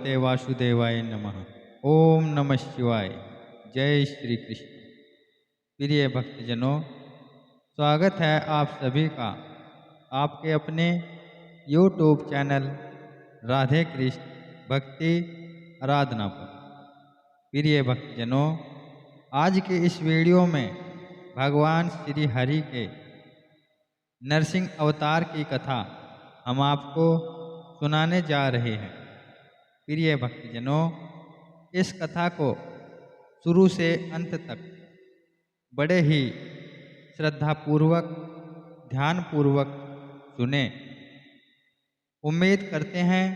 भगवते वासुदेवाय नमः। ओम नमः शिवाय। जय श्री कृष्ण। प्रिय भक्तजनों, स्वागत है आप सभी का आपके अपने YouTube चैनल राधे कृष्ण भक्ति आराधना पर। प्रिय भक्तजनों, आज के इस वीडियो में भगवान श्री हरि के नरसिंह अवतार की कथा हम आपको सुनाने जा रहे हैं। प्रिय भक्तजनों, इस कथा को शुरू से अंत तक बड़े ही श्रद्धापूर्वक ध्यानपूर्वक सुने। उम्मीद करते हैं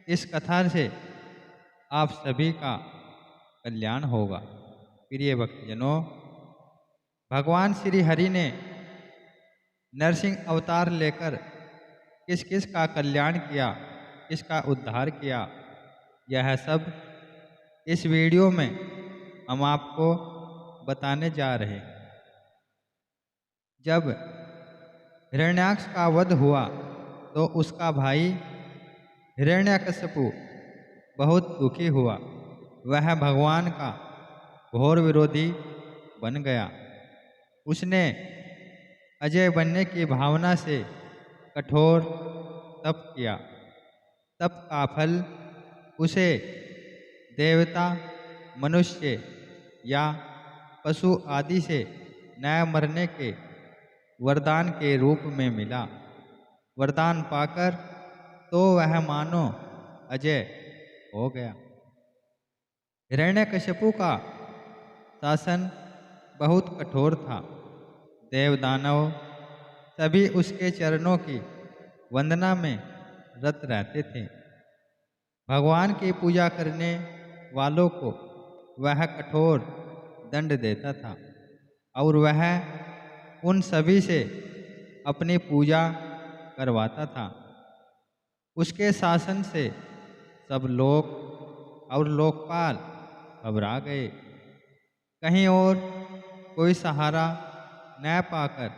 इस कथा से आप सभी का कल्याण होगा। प्रिय भक्तजनों, भगवान श्री हरि ने नरसिंह अवतार लेकर किस किस का कल्याण किया, किसका उद्धार किया, यह सब इस वीडियो में हम आपको बताने जा रहे हैं। जब हिरण्याक्ष का वध हुआ तो उसका भाई हिरण्यकशिपु बहुत दुखी हुआ। वह भगवान का घोर विरोधी बन गया। उसने अजय बनने की भावना से कठोर तप किया। तप का फल उसे देवता, मनुष्य या पशु आदि से न मरने के वरदान के रूप में मिला। वरदान पाकर तो वह मानो अजय हो गया। हिरण्यकशिपु का शासन बहुत कठोर था। देव दानव सभी उसके चरणों की वंदना में रत रहते थे। भगवान की पूजा करने वालों को वह कठोर दंड देता था और वह उन सभी से अपनी पूजा करवाता था। उसके शासन से सब लोक और लोकपाल घबरा गए। कहीं और कोई सहारा न पाकर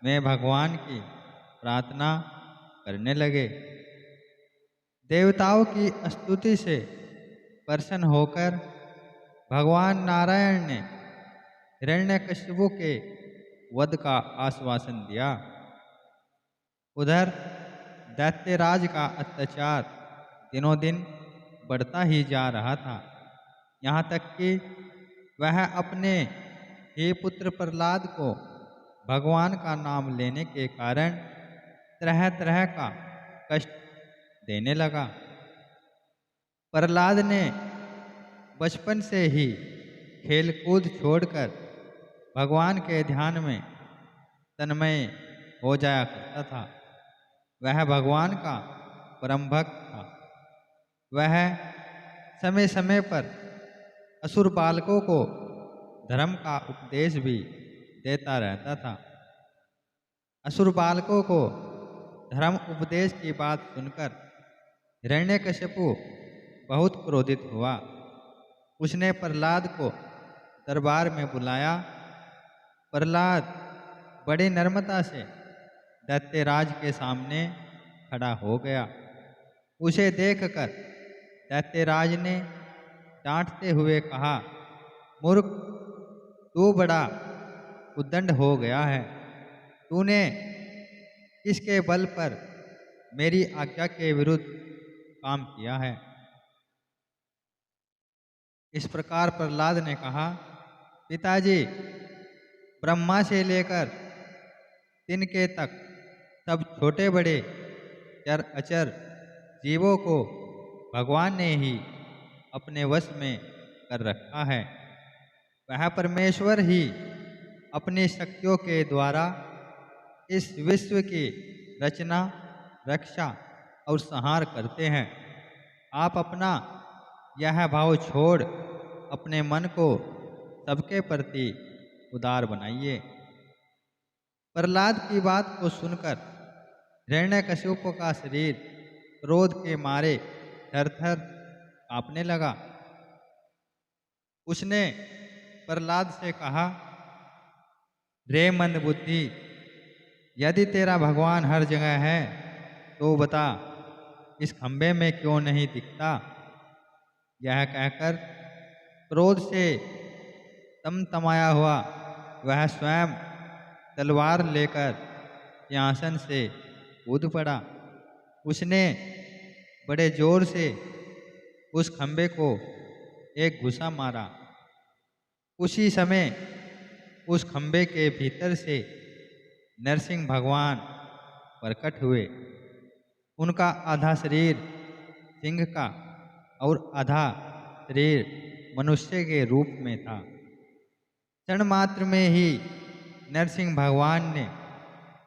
वे भगवान की प्रार्थना करने लगे। देवताओं की स्तुति से प्रसन्न होकर भगवान नारायण ने हिरण्यकशिपु के वध का आश्वासन दिया। उधर दैत्यराज का अत्याचार दिनों दिन बढ़ता ही जा रहा था। यहाँ तक कि वह अपने ही पुत्र प्रहलाद को भगवान का नाम लेने के कारण तरह तरह का कष्ट देने लगा। प्रहलाद ने बचपन से ही खेल कूद छोड़कर भगवान के ध्यान में तन्मय हो जाया करता था। वह भगवान का परम भक्त था। वह समय समय पर असुर बालकों को धर्म का उपदेश भी देता रहता था। असुर बालकों को धर्म उपदेश की बात सुनकर हिरण्यकशिपु बहुत क्रोधित हुआ। उसने प्रहलाद को दरबार में बुलाया। प्रहलाद बड़ी नम्रता से दैत्यराज के सामने खड़ा हो गया। उसे देखकर दैत्यराज ने डांटते हुए कहा, मूर्ख, तू बड़ा उद्दंड हो गया है। तूने किसके बल पर मेरी आज्ञा के विरुद्ध काम किया है? इस प्रकार प्रहलाद ने कहा, पिताजी, ब्रह्मा से लेकर तिनके तक सब छोटे बड़े चर अचर जीवों को भगवान ने ही अपने वश में कर रखा है। वह परमेश्वर ही अपनी शक्तियों के द्वारा इस विश्व की रचना, रक्षा और संहार करते हैं। आप अपना यह भाव छोड़ अपने मन को सबके प्रति उदार बनाइए। प्रहलाद की बात को सुनकर हिरण्यकशिपु का शरीर क्रोध के मारे थर-थर कांपने लगा। उसने प्रहलाद से कहा, रे मंदबुद्धि, यदि तेरा भगवान हर जगह है तो बता, इस खंबे में क्यों नहीं दिखता? यह कहकर क्रोध से तमतमाया हुआ वह स्वयं तलवार लेकर सिंहासन से कूद पड़ा। उसने बड़े जोर से उस खंबे को एक घुसा मारा। उसी समय उस खंबे के भीतर से नरसिंह भगवान प्रकट हुए। उनका आधा शरीर सिंह का और आधा शरीर मनुष्य के रूप में था। क्षण मात्र में ही नरसिंह भगवान ने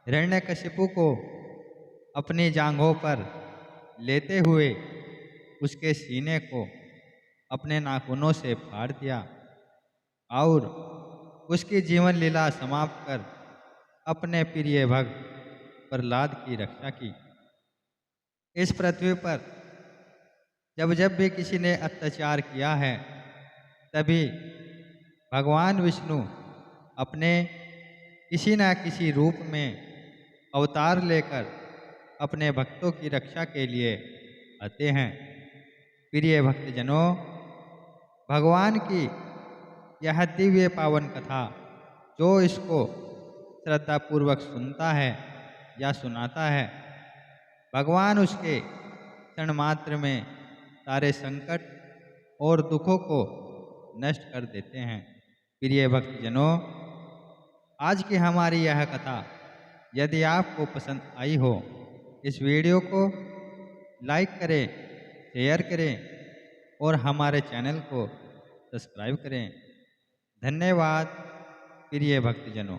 हिरण्यकशिपु को अपनी जांघों पर लेते हुए उसके सीने को अपने नाखूनों से फाड़ दिया और उसकी जीवन लीला समाप्त कर अपने प्रिय भक्त प्रहलाद की रक्षा की। इस पृथ्वी पर जब जब भी किसी ने अत्याचार किया है, तभी भगवान विष्णु अपने किसी न किसी रूप में अवतार लेकर अपने भक्तों की रक्षा के लिए आते हैं। प्रिय भक्तजनों, भगवान की यह दिव्य पावन कथा जो इसको श्रद्धापूर्वक सुनता है या सुनाता है, भगवान उसके क्षण मात्र में सारे संकट और दुखों को नष्ट कर देते हैं। प्रिय भक्तजनों, आज की हमारी यह कथा यदि आपको पसंद आई हो, इस वीडियो को लाइक करें, शेयर करें और हमारे चैनल को सब्सक्राइब करें। धन्यवाद प्रिय भक्तजनों।